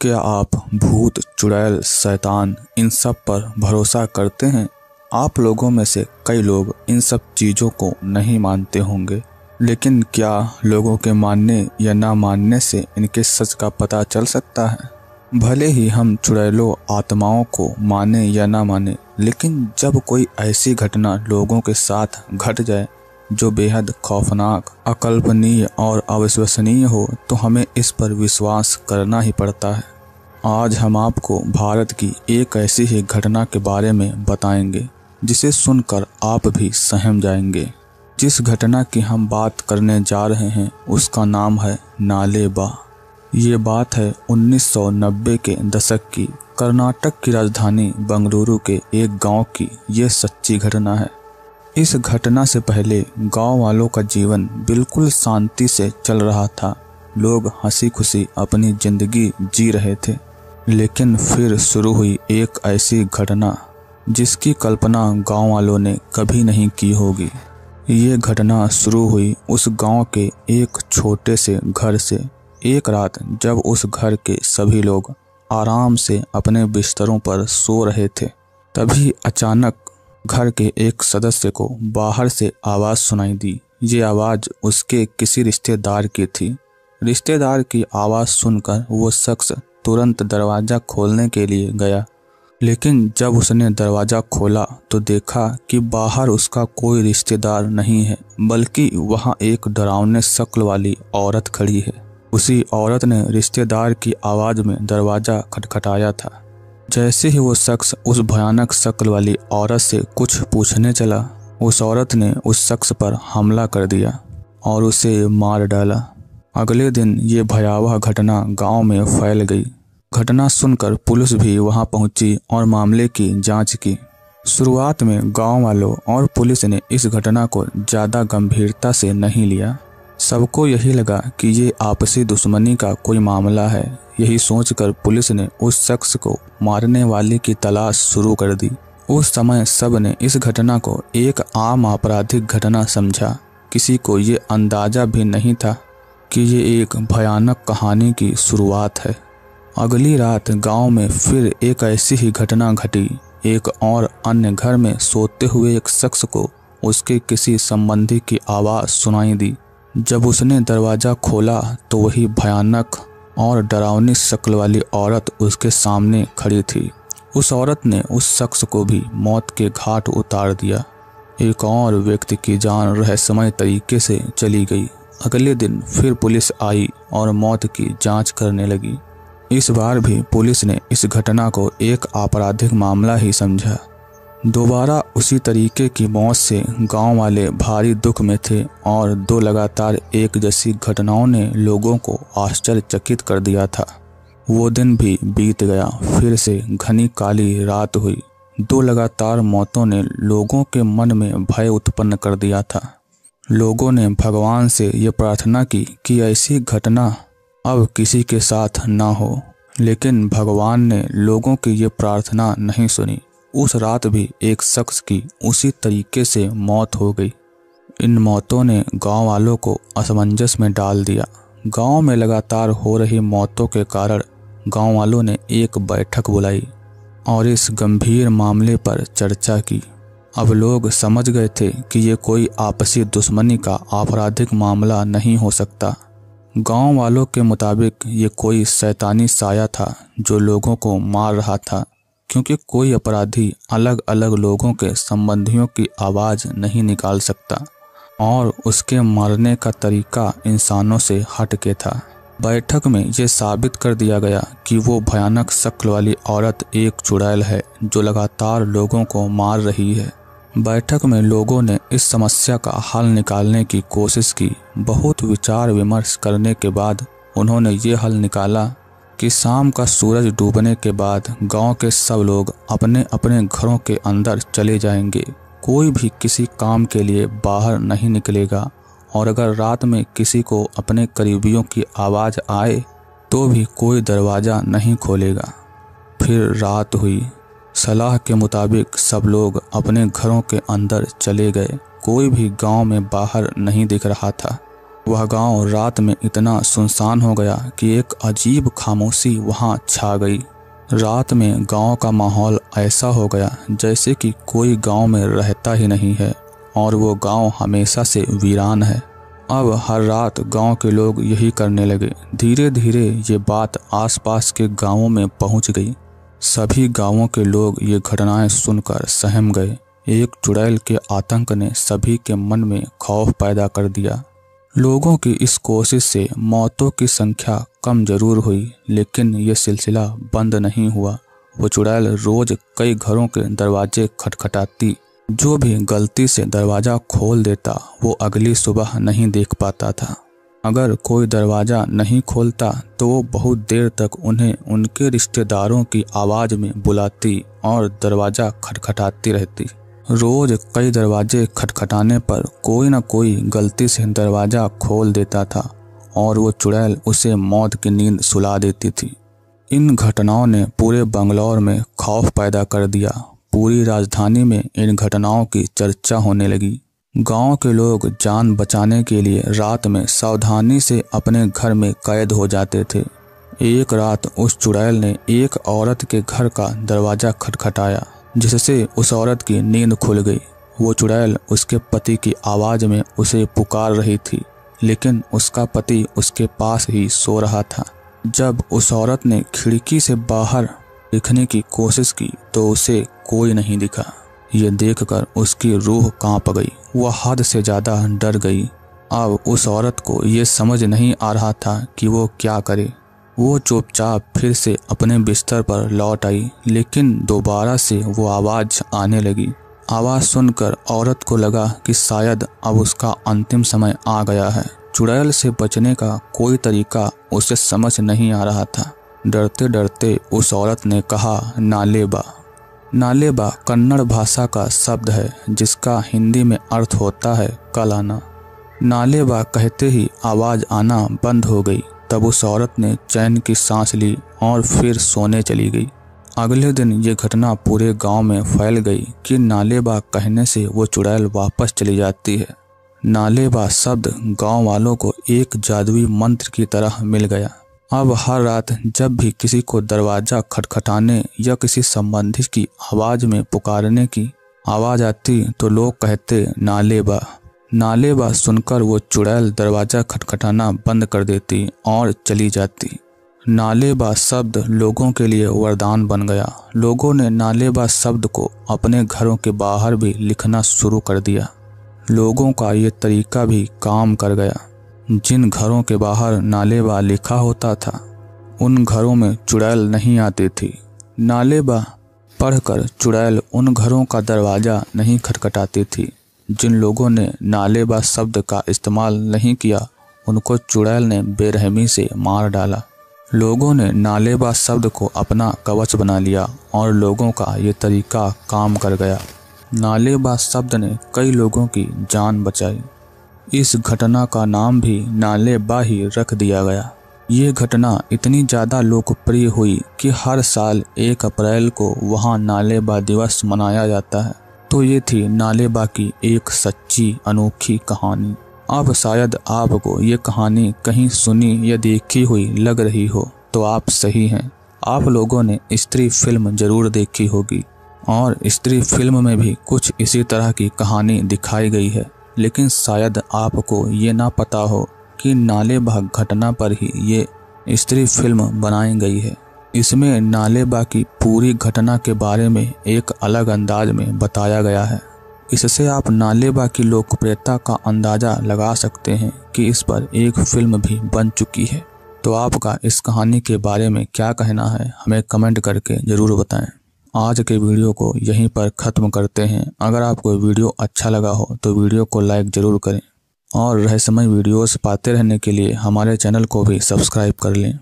क्या आप भूत, चुड़ैल, शैतान इन सब पर भरोसा करते हैं? आप लोगों में से कई लोग इन सब चीज़ों को नहीं मानते होंगे, लेकिन क्या लोगों के मानने या ना मानने से इनके सच का पता चल सकता है? भले ही हम चुड़ैलों आत्माओं को माने या ना माने, लेकिन जब कोई ऐसी घटना लोगों के साथ घट जाए जो बेहद खौफनाक, अकल्पनीय और अविश्वसनीय हो, तो हमें इस पर विश्वास करना ही पड़ता है। आज हम आपको भारत की एक ऐसी ही घटना के बारे में बताएंगे जिसे सुनकर आप भी सहम जाएंगे। जिस घटना की हम बात करने जा रहे हैं उसका नाम है नालेबा। ये बात है 1990 के दशक की कर्नाटक की राजधानी बेंगलुरु के एक गांव की। ये सच्ची घटना है। इस घटना से पहले गांव वालों का जीवन बिल्कुल शांति से चल रहा था। लोग हंसी खुशी अपनी जिंदगी जी रहे थे। लेकिन फिर शुरू हुई एक ऐसी घटना जिसकी कल्पना गांव वालों ने कभी नहीं की होगी। ये घटना शुरू हुई उस गांव के एक छोटे से घर से। एक रात जब उस घर के सभी लोग आराम से अपने बिस्तरों पर सो रहे थे, तभी अचानक घर के एक सदस्य को बाहर से आवाज़ सुनाई दी। ये आवाज़ उसके किसी रिश्तेदार की थी। रिश्तेदार की आवाज़ सुनकर वो शख्स तुरंत दरवाज़ा खोलने के लिए गया, लेकिन जब उसने दरवाज़ा खोला तो देखा कि बाहर उसका कोई रिश्तेदार नहीं है, बल्कि वहाँ एक डरावने शक्ल वाली औरत खड़ी है। उसी औरत ने रिश्तेदार की आवाज़ में दरवाज़ा खटखटाया था। जैसे ही वो शख्स उस भयानक शक्ल वाली औरत से कुछ पूछने चला, उस औरत ने उस शख्स पर हमला कर दिया और उसे मार डाला। अगले दिन ये भयावह घटना गांव में फैल गई। घटना सुनकर पुलिस भी वहां पहुंची और मामले की जांच की। शुरुआत में गांव वालों और पुलिस ने इस घटना को ज़्यादा गंभीरता से नहीं लिया। सबको यही लगा कि ये आपसी दुश्मनी का कोई मामला है। यही सोचकर पुलिस ने उस शख्स को मारने वाले की तलाश शुरू कर दी। उस समय सब ने इस घटना को एक आम आपराधिक घटना समझा। किसी को ये अंदाजा भी नहीं था कि ये एक भयानक कहानी की शुरुआत है। अगली रात गांव में फिर एक ऐसी ही घटना घटी। एक और अन्य घर में सोते हुए एक शख्स को उसके किसी संबंधी की आवाज़ सुनाई दी। जब उसने दरवाज़ा खोला तो वही भयानक और डरावनी शक्ल वाली औरत उसके सामने खड़ी थी। उस औरत ने उस शख्स को भी मौत के घाट उतार दिया। एक और व्यक्ति की जान रहस्यमय तरीके से चली गई। अगले दिन फिर पुलिस आई और मौत की जांच करने लगी। इस बार भी पुलिस ने इस घटना को एक आपराधिक मामला ही समझा। दोबारा उसी तरीके की मौत से गांव वाले भारी दुख में थे और दो लगातार एक जैसी घटनाओं ने लोगों को आश्चर्यचकित कर दिया था। वो दिन भी बीत गया। फिर से घनी काली रात हुई। दो लगातार मौतों ने लोगों के मन में भय उत्पन्न कर दिया था। लोगों ने भगवान से ये प्रार्थना की कि ऐसी घटना अब किसी के साथ ना हो, लेकिन भगवान ने लोगों की ये प्रार्थना नहीं सुनी। उस रात भी एक शख्स की उसी तरीके से मौत हो गई। इन मौतों ने गांव वालों को असमंजस में डाल दिया। गांव में लगातार हो रही मौतों के कारण गांव वालों ने एक बैठक बुलाई और इस गंभीर मामले पर चर्चा की। अब लोग समझ गए थे कि ये कोई आपसी दुश्मनी का आपराधिक मामला नहीं हो सकता। गांव वालों के मुताबिक ये कोई शैतानी साया था जो लोगों को मार रहा था, क्योंकि कोई अपराधी अलग अलग लोगों के संबंधियों की आवाज़ नहीं निकाल सकता और उसके मारने का तरीका इंसानों से हट के था। बैठक में ये साबित कर दिया गया कि वो भयानक शक्ल वाली औरत एक चुड़ैल है जो लगातार लोगों को मार रही है। बैठक में लोगों ने इस समस्या का हल निकालने की कोशिश की। बहुत विचार विमर्श करने के बाद उन्होंने ये हल निकाला कि शाम का सूरज डूबने के बाद गांव के सब लोग अपने अपने घरों के अंदर चले जाएंगे। कोई भी किसी काम के लिए बाहर नहीं निकलेगा और अगर रात में किसी को अपने करीबियों की आवाज़ आए तो भी कोई दरवाज़ा नहीं खोलेगा। फिर रात हुई। सलाह के मुताबिक सब लोग अपने घरों के अंदर चले गए। कोई भी गांव में बाहर नहीं दिख रहा था। वह गांव रात में इतना सुनसान हो गया कि एक अजीब खामोशी वहां छा गई। रात में गांव का माहौल ऐसा हो गया जैसे कि कोई गांव में रहता ही नहीं है और वो गांव हमेशा से वीरान है। अब हर रात गांव के लोग यही करने लगे। धीरे धीरे ये बात आसपास के गांवों में पहुंच गई। सभी गांवों के लोग ये घटनाएं सुनकर सहम गए। एक चुड़ैल के आतंक ने सभी के मन में खौफ पैदा कर दिया। लोगों की इस कोशिश से मौतों की संख्या कम जरूर हुई, लेकिन ये सिलसिला बंद नहीं हुआ। वो चुड़ैल रोज कई घरों के दरवाजे खटखटाती। जो भी गलती से दरवाज़ा खोल देता वो अगली सुबह नहीं देख पाता था। अगर कोई दरवाज़ा नहीं खोलता तो वो बहुत देर तक उन्हें उनके रिश्तेदारों की आवाज़ में बुलाती और दरवाज़ा खटखटाती रहती। रोज कई दरवाजे खटखटाने पर कोई न कोई गलती से दरवाज़ा खोल देता था और वो चुड़ैल उसे मौत की नींद सुला देती थी। इन घटनाओं ने पूरे बंगलौर में खौफ पैदा कर दिया। पूरी राजधानी में इन घटनाओं की चर्चा होने लगी। गांव के लोग जान बचाने के लिए रात में सावधानी से अपने घर में कैद हो जाते थे। एक रात उस चुड़ैल ने एक औरत के घर का दरवाज़ा खटखटाया, जिससे उस औरत की नींद खुल गई। वो चुड़ैल उसके पति की आवाज़ में उसे पुकार रही थी, लेकिन उसका पति उसके पास ही सो रहा था। जब उस औरत ने खिड़की से बाहर देखने की कोशिश की तो उसे कोई नहीं दिखा। ये देखकर उसकी रूह कांप गई। वह हद से ज़्यादा डर गई। अब उस औरत को ये समझ नहीं आ रहा था कि वो क्या करे। वो चुपचाप फिर से अपने बिस्तर पर लौट आई, लेकिन दोबारा से वो आवाज़ आने लगी। आवाज़ सुनकर औरत को लगा कि शायद अब उसका अंतिम समय आ गया है। चुड़ैल से बचने का कोई तरीका उसे समझ नहीं आ रहा था। डरते डरते उस औरत ने कहा, नालेबा। नालेबा कन्नड़ भाषा का शब्द है जिसका हिंदी में अर्थ होता है कल आना। नालेबा कहते ही आवाज़ आना बंद हो गई। तब उस औरत ने चैन की सांस ली और फिर सोने चली गई। अगले दिन ये घटना पूरे गांव में फैल गई कि नालेबा कहने से वो चुड़ैल वापस चली जाती है। नालेबा शब्द गांव वालों को एक जादुई मंत्र की तरह मिल गया। अब हर रात जब भी किसी को दरवाज़ा खटखटाने या किसी संबंधी की आवाज़ में पुकारने की आवाज़ आती तो लोग कहते, नालेबा। नालेबा सुनकर वो चुड़ैल दरवाज़ा खटखटाना बंद कर देती और चली जाती। नालेबा शब्द लोगों के लिए वरदान बन गया। लोगों ने नालेबा शब्द को अपने घरों के बाहर भी लिखना शुरू कर दिया। लोगों का ये तरीका भी काम कर गया। जिन घरों के बाहर नालेबा लिखा होता था उन घरों में चुड़ैल नहीं आती थी। नालेबा पढ़कर चुड़ैल उन घरों का दरवाज़ा नहीं खटखटाती थी। जिन लोगों ने नालेबा शब्द का इस्तेमाल नहीं किया उनको चुड़ैल ने बेरहमी से मार डाला। लोगों ने नालेबा शब्द को अपना कवच बना लिया और लोगों का ये तरीका काम कर गया। नालेबा शब्द ने कई लोगों की जान बचाई। इस घटना का नाम भी नालेबा ही रख दिया गया। ये घटना इतनी ज़्यादा लोकप्रिय हुई कि हर साल 1 अप्रैल को वहाँ नालेबा दिवस मनाया जाता है। तो ये थी नालेबा की एक सच्ची अनोखी कहानी। अब शायद आपको ये कहानी कहीं सुनी या देखी हुई लग रही हो तो आप सही हैं। आप लोगों ने स्त्री फिल्म जरूर देखी होगी और स्त्री फिल्म में भी कुछ इसी तरह की कहानी दिखाई गई है, लेकिन शायद आपको ये ना पता हो कि नालेबा घटना पर ही ये स्त्री फिल्म बनाई गई है। इसमें नालेबा की पूरी घटना के बारे में एक अलग अंदाज में बताया गया है। इससे आप नालेबा की लोकप्रियता का अंदाज़ा लगा सकते हैं कि इस पर एक फिल्म भी बन चुकी है। तो आपका इस कहानी के बारे में क्या कहना है हमें कमेंट करके ज़रूर बताएं। आज के वीडियो को यहीं पर ख़त्म करते हैं। अगर आपको वीडियो अच्छा लगा हो तो वीडियो को लाइक ज़रूर करें और रहस्यमय वीडियोस पाते रहने के लिए हमारे चैनल को भी सब्सक्राइब कर लें।